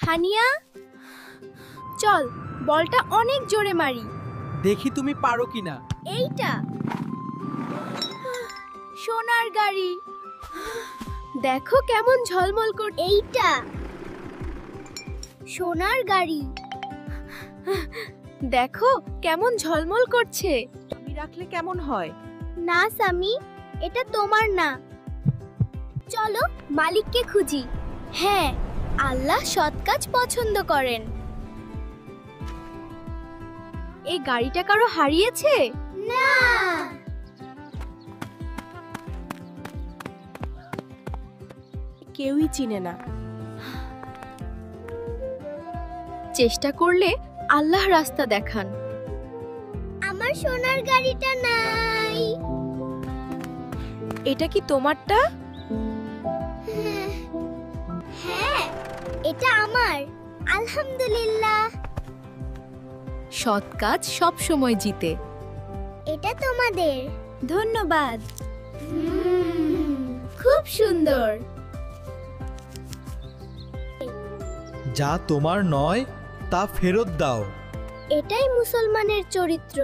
হানিয়া, চল বলটা অনেক জোরে মারি। দেখি তুমি পারো কিনা। এইটা সোনার গাড়ি, দেখো কেমন ঝলমল কর। এইটা সোনার গাড়ি, দেখো কেমন ঝলমল করছে। আমি রাখলে কেমন হয়? না সামি, এটা তোমার না। চলো মালিককে খুঁজি। হ্যাঁ, আল্লাহ সৎ কাজ পছন্দ করেন। এই গাড়িটা কারো হারিয়েছে? না। কেউই চিনে না। চেষ্টা করলে আল্লাহ রাস্তা দেখান। আমার সোনার গাড়িটা নাই। এটা কি তোমারটা? হ্যাঁ, এটা আমার। আলহামদুলিল্লাহ। সৎ কাজ সব সময় জিতে। এটা তোমাদের। ধন্যবাদ। খুব সুন্দর। যা তোমার নয় তা ফেরত দাও। এটাই মুসলমানের চরিত্র।